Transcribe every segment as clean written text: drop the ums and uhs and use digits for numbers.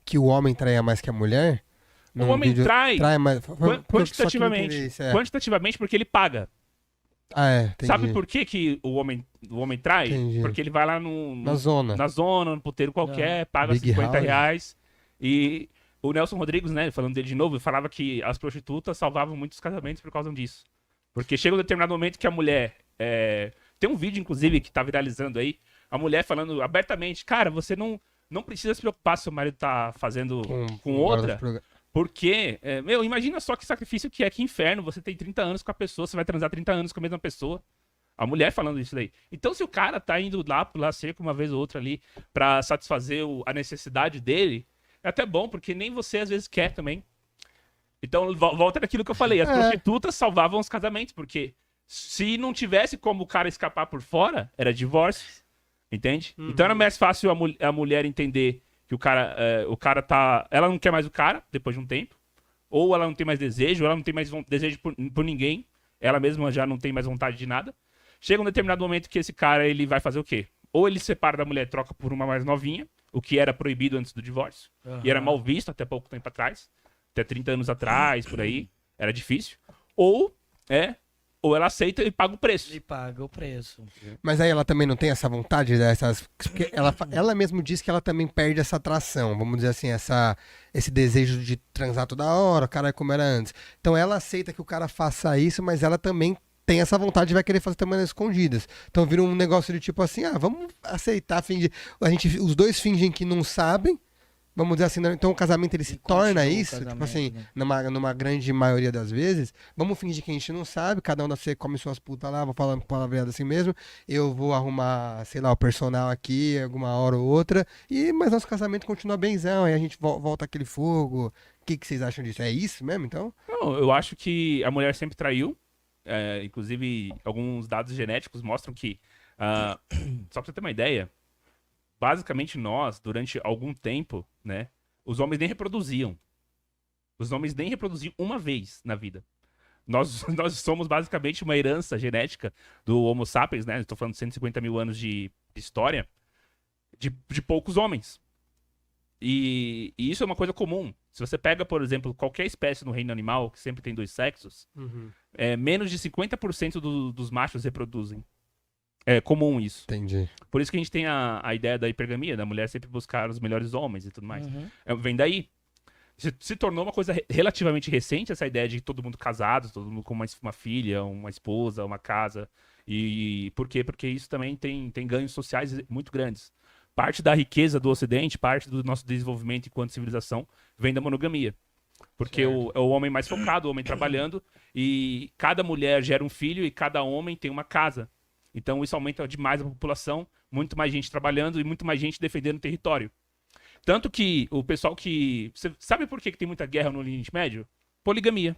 que o homem traia mais que a mulher? O homem trai mais... quantitativamente. Quantitativamente porque ele paga. Entendi. Sabe por que o homem trai? Entendi. Porque ele vai lá na zona, no puteiro qualquer, paga Big R$50. E o Nelson Rodrigues, né, falando dele de novo, ele falava que as prostitutas salvavam muitos casamentos por causa disso. Porque chega um determinado momento que a mulher... Tem um vídeo, inclusive, que tá viralizando aí, a mulher falando abertamente, cara, você não precisa se preocupar se o marido tá fazendo com outra, porque, imagina só que sacrifício que é, que inferno, você tem 30 anos com a pessoa, você vai transar 30 anos com a mesma pessoa. A mulher falando isso daí. Então, se o cara tá indo lá pular cerca uma vez ou outra ali pra satisfazer a necessidade dele, é até bom, porque nem você às vezes quer também. Então, volta naquilo que eu falei, as prostitutas salvavam os casamentos, porque se não tivesse como o cara escapar por fora, era divórcio, entende? Então era mais fácil a mulher entender que o cara tá... Ela não quer mais o cara, depois de um tempo, ou ela não tem mais desejo, ou ela não tem mais desejo por ninguém, ela mesma já não tem mais vontade de nada. Chega um determinado momento que esse cara, ele vai fazer o quê? Ou ele se separa da mulher, troca por uma mais novinha, o que era proibido antes do divórcio, e era mal visto até pouco tempo atrás, até 30 anos atrás, por aí, era difícil. Ou ela aceita e paga o preço. E paga o preço. Mas aí ela também não tem essa vontade dessas... Porque ela mesmo diz que ela também perde essa atração, vamos dizer assim, esse desejo de transar toda hora, cara, como era antes. Então ela aceita que o cara faça isso, mas ela também tem essa vontade e vai querer fazer também nas escondidas. Então vira um negócio de tipo assim, vamos aceitar, os dois fingem que não sabem, vamos dizer assim, então o casamento ele se torna isso, tipo assim, né? numa grande maioria das vezes, vamos fingir que a gente não sabe, cada um você come suas putas lá, vou falando palavreado assim mesmo, eu vou arrumar, sei lá, o personal aqui, alguma hora ou outra, mas nosso casamento continua benzão, aí a gente volta aquele fogo. O que vocês acham disso? É isso mesmo, então? Não, eu acho que a mulher sempre traiu, inclusive alguns dados genéticos mostram que, só pra você ter uma ideia, basicamente nós, durante algum tempo, né, os homens nem reproduziam. Os homens nem reproduziam uma vez na vida. Nós somos basicamente uma herança genética do Homo sapiens, né? Estou falando de 150 mil anos de história, de poucos homens. E isso é uma coisa comum. Se você pega, por exemplo, qualquer espécie no reino animal, que sempre tem dois sexos, menos de 50% dos machos reproduzem. É comum isso. Entendi. Por isso que a gente tem a ideia da hipergamia, da mulher sempre buscar os melhores homens e tudo mais. Vem daí. Se tornou uma coisa relativamente recente, essa ideia de todo mundo casado, todo mundo com uma filha, uma esposa, uma casa. E por quê? Porque isso também tem ganhos sociais muito grandes. Parte da riqueza do Ocidente, parte do nosso desenvolvimento enquanto civilização, vem da monogamia. Porque é o homem mais focado, o homem trabalhando, e cada mulher gera um filho e cada homem tem uma casa. Então isso aumenta demais a população, muito mais gente trabalhando e muito mais gente defendendo o território. Tanto que o pessoal que... Você sabe por que tem muita guerra no Oriente Médio? Poligamia.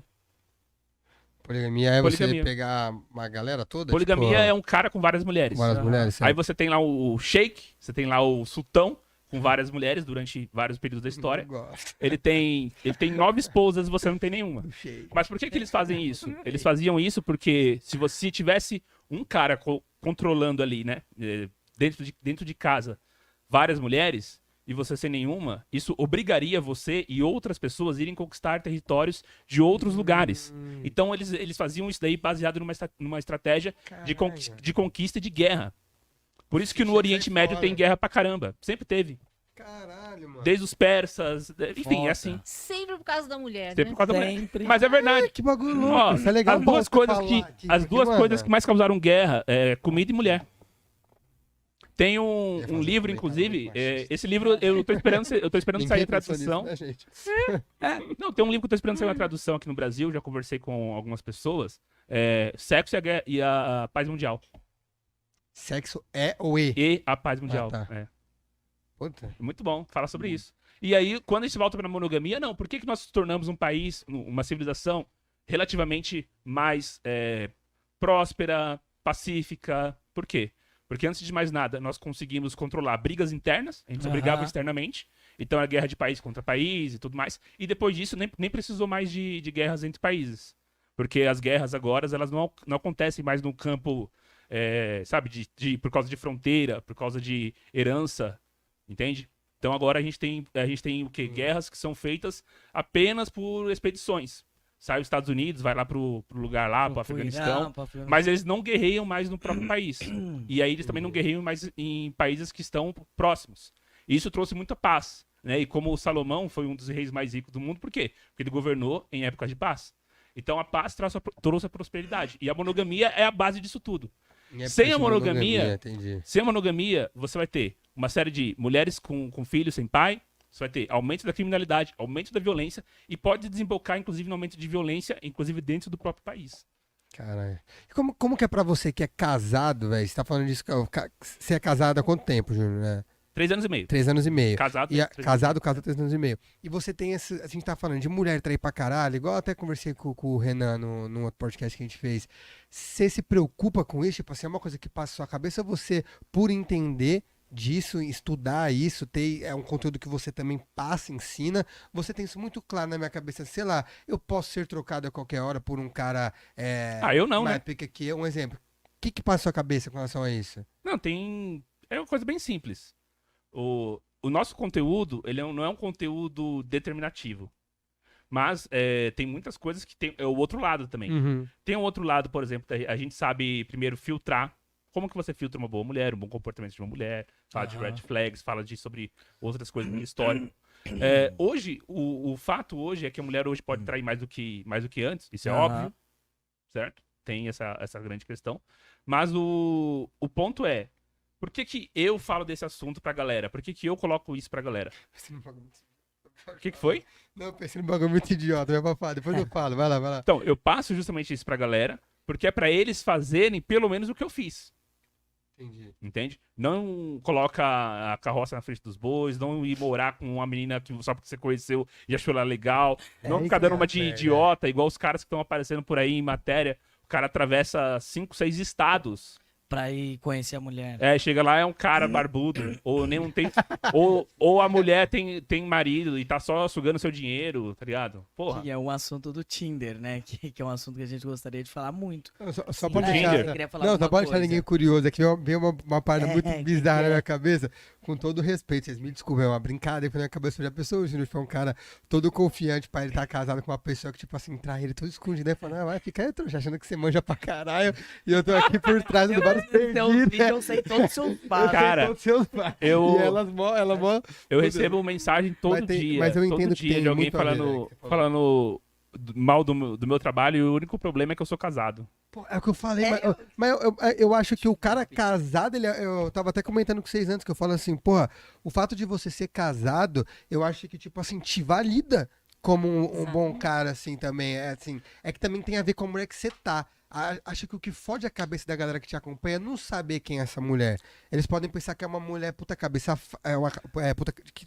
Poligamia é você pegar uma galera toda? Poligamia é um cara com várias mulheres. Várias mulheres, certo. Aí você tem lá o sheik, você tem lá o sultão, com várias mulheres durante vários períodos da história. Ele tem 9 esposas e você não tem nenhuma. Mas por que eles fazem isso? Eles faziam isso porque se você tivesse um cara controlando ali, né, dentro de casa, várias mulheres, e você sem nenhuma, isso obrigaria você e outras pessoas a irem conquistar territórios de outros lugares. Então eles faziam isso daí baseado numa estratégia de conquista e de guerra. Por isso que no Oriente Médio tem guerra pra caramba. Sempre teve. Caralho, mano. Desde os persas, enfim, é assim. Sempre por causa da mulher, Sempre né? por causa da mulher. Mas é verdade. Que bagulho louco. Isso é legal. As duas coisas que mais causaram guerra é comida e mulher. Tem um livro, inclusive, esse livro eu tô esperando sair a tradução. Nisso, né, gente? Não, tem um livro que eu tô esperando sair uma tradução aqui no Brasil, já conversei com algumas pessoas. Sexo e a Paz Mundial. Sexo ou E? E a Paz Mundial. Tá. Puta. Muito bom, fala sobre isso. E aí, quando a gente volta pra monogamia, não, por que nós nos tornamos um país, uma civilização relativamente mais próspera, pacífica? Por quê? Porque antes de mais nada, nós conseguimos controlar brigas internas, a gente se brigava externamente, então a guerra de país contra país e tudo mais, e depois disso nem precisou mais de guerras entre países, porque as guerras agora, elas não acontecem mais no campo, sabe, por causa de fronteira, por causa de herança, entende? Então agora a gente tem o quê? Guerras que são feitas apenas por expedições. Sai os Estados Unidos, vai lá pro lugar lá, pro Afeganistão. Mas eles não guerreiam mais no próprio país. E aí eles também não guerreiam mais em países que estão próximos. Isso trouxe muita paz. Né? E como o Salomão foi um dos reis mais ricos do mundo, por quê? Porque ele governou em épocas de paz. Então a paz trouxe a prosperidade. E a monogamia é a base disso tudo. Sem a monogamia, você vai ter uma série de mulheres com filhos sem pai, você vai ter aumento da criminalidade, aumento da violência e pode desembocar, inclusive, no aumento de violência, inclusive dentro do próprio país. Caralho. E como que é pra você que é casado, velho? Você tá falando disso, você é casado há quanto tempo, Júnior? Né? 3 anos e meio. 3 anos e meio. Casado, casado 3 anos e meio. E você tem esse. A gente tá falando de mulher trair pra caralho, igual eu até conversei com o Renan no outro podcast que a gente fez. Você se preocupa com isso? Tipo assim, é uma coisa que passa na sua cabeça, você, por entender disso, estudar isso, é um conteúdo que você também passa, ensina, você tem isso muito claro na minha cabeça, sei lá, eu posso ser trocado a qualquer hora por um cara eu não, mais né? pica que eu, um exemplo. O que passa na sua cabeça com relação a isso? Não, é uma coisa bem simples. O nosso conteúdo, ele não é um conteúdo determinativo. Mas tem muitas coisas que tem o outro lado também. Uhum. Tem um outro lado, por exemplo, a gente sabe primeiro filtrar. Como que você filtra uma boa mulher, um bom comportamento de uma mulher, fala de red flags, fala sobre outras coisas da história. Hoje, o fato hoje é que a mulher hoje pode trair mais do que antes, isso é óbvio, certo? Tem essa grande questão. Mas o ponto é, por que eu falo desse assunto pra galera? Por que eu coloco isso pra galera? O que foi? Não, eu pensei num bagulho muito idiota, vai pra falar, depois eu falo, vai lá. Então, eu passo justamente isso pra galera, porque é pra eles fazerem pelo menos o que eu fiz. Entendi. Entende? Não coloca a carroça na frente dos bois, não ir morar com uma menina que só porque você conheceu e achou ela legal, não ficar dando uma de idiota, igual os caras que estão aparecendo por aí em matéria. O cara atravessa 5, 6 estados pra ir conhecer a mulher. Chega lá, é um cara barbudo, ou nem tem. ou a mulher tem marido e tá só sugando seu dinheiro, tá ligado? Porra. Que é um assunto do Tinder, né? Que é um assunto que a gente gostaria de falar muito. Só pode deixar ninguém curioso. Aqui veio uma parte muito bizarra na minha cabeça. Com todo respeito, vocês me desculpem, é uma brincadeira na minha cabeça da pessoa. O Júnior foi um cara todo confiante pra ele estar casado com uma pessoa que, tipo assim, trai ele todo escondido, né? Falando, vai, fica aí, trouxa, achando que você manja pra caralho. E eu tô aqui por trás do vários perdidos. Eu sei todos os seus passos. Cara, eu recebo mensagem todo dia. Mas eu entendo todo dia de alguém falando mal do meu trabalho e o único problema é que eu sou casado. Pô, é o que eu falei, mas eu acho que o cara casado, eu tava até comentando com vocês antes, que eu falo assim, porra, o fato de você ser casado, eu acho que, tipo assim, te valida como um bom cara, assim, também. É que também tem a ver com a mulher que você tá. Acho que o que fode a cabeça da galera que te acompanha é não saber quem é essa mulher. Eles podem pensar que é uma mulher puta cabeça. Eu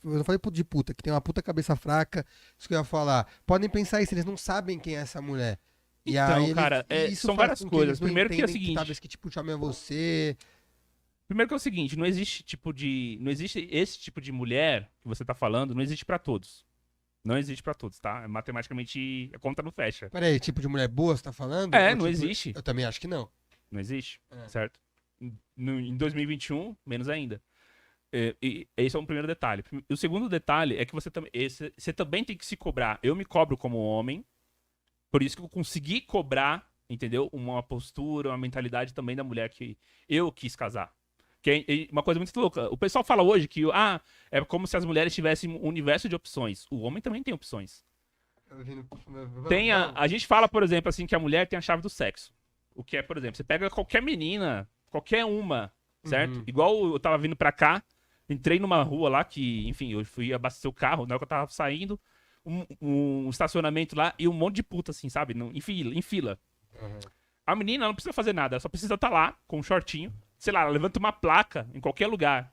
não falei de puta, que tem uma puta cabeça fraca. Isso que eu ia falar. Podem pensar isso, eles não sabem quem é essa mulher. E então, aí, cara, são várias coisas. Primeiro que é o seguinte. Talvez que tipo, chame você. Primeiro que é o seguinte, não existe esse tipo de mulher que você tá falando, não existe pra todos. Não existe pra todos, tá? Matematicamente, a conta não fecha. Peraí, tipo de mulher boa, você tá falando? Não tipo, existe. Eu também acho que não. Não existe, certo? Em 2021, menos ainda. E esse é um primeiro detalhe. O segundo detalhe é que você também tem que se cobrar. Eu me cobro como homem, por isso que eu consegui cobrar, entendeu? Uma postura, uma mentalidade também da mulher que eu quis casar. Que é uma coisa muito louca. O pessoal fala hoje que é como se as mulheres tivessem um universo de opções. O homem também tem opções. A gente fala, por exemplo, assim, que a mulher tem a chave do sexo. O que é, por exemplo, você pega qualquer menina, qualquer uma, certo? Igual eu tava vindo pra cá, entrei numa rua lá que, enfim, eu fui abastecer o carro, na hora que eu tava saindo, um estacionamento lá e um monte de puta, assim, sabe? Em fila. A menina não precisa fazer nada, ela só precisa estar lá com um shortinho. Sei lá, ela levanta uma placa em qualquer lugar.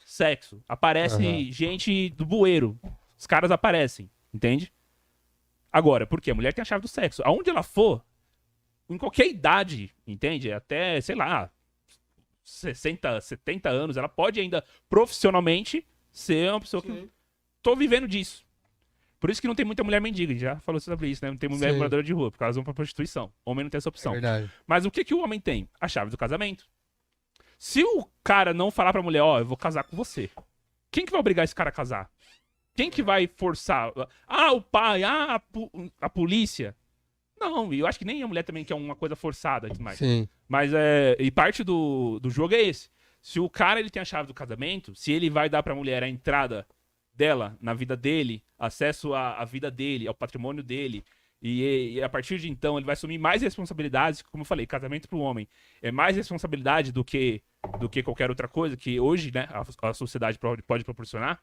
Sexo. Aparece gente do bueiro. Os caras aparecem, entende? Agora, por quê? A mulher tem a chave do sexo. Aonde ela for, em qualquer idade, entende? Até, sei lá, 60, 70 anos, ela pode ainda profissionalmente ser uma pessoa que... Tô vivendo disso. Por isso que não tem muita mulher mendiga, a gente já falou sobre isso, né? Não tem mulher moradora de rua, porque elas vão pra prostituição. Homem não tem essa opção. É verdade. Mas o que o homem tem? A chave do casamento. Se o cara não falar pra mulher, eu vou casar com você. quem que vai obrigar esse cara a casar? Quem que vai forçar? Ah, o pai, a polícia. Não, eu acho que nem a mulher também quer uma coisa forçada demais. Sim. Mas e parte do jogo é esse. Se o cara ele tem a chave do casamento, se ele vai dar pra mulher a entrada dela na vida dele, acesso à vida dele, ao patrimônio dele, e a partir de então ele vai assumir mais responsabilidades, como eu falei, casamento pro homem é mais responsabilidade do que qualquer outra coisa que hoje, né, a sociedade pode proporcionar.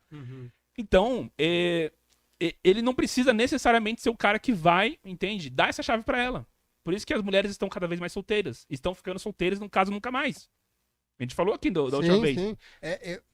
Então, ele não precisa necessariamente ser o cara que vai, entende? Dar essa chave pra ela. Por isso que as mulheres estão cada vez mais solteiras. Estão ficando solteiras, no caso, nunca mais. A gente falou aqui da última vez. Sim.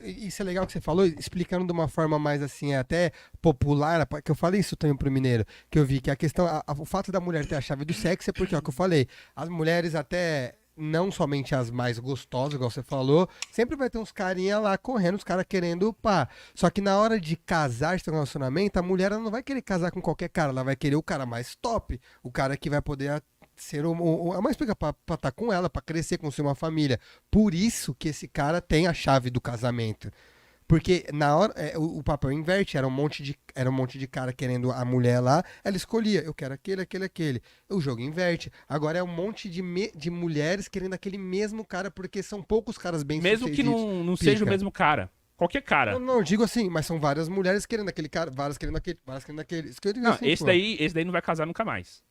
Isso é legal que você falou, explicando de uma forma mais assim, até popular, que eu falei isso também pro Mineiro, que eu vi que a questão, o fato da mulher ter a chave do sexo é porque, ó, que eu falei, as mulheres até, não somente as mais gostosas, igual você falou, sempre vai ter uns carinha lá correndo, os caras querendo, pá. Só que na hora de casar, ter um relacionamento, a mulher ela não vai querer casar com qualquer cara, ela vai querer o cara mais top, o cara que vai poder ser a mais pega pra estar com ela, pra crescer, construir uma família. Por isso que esse cara tem a chave do casamento. Porque na hora, o papel inverte, era um monte de cara querendo a mulher lá, ela escolhia, eu quero aquele. O jogo inverte. Agora é um monte de mulheres querendo aquele mesmo cara, porque são poucos caras bem Mesmo que não seja o mesmo cara. Qualquer cara. Não, digo assim, mas são várias mulheres querendo aquele cara, várias querendo aquele. Isso que eu digo Não, assim, esse pô. daí não vai casar nunca mais.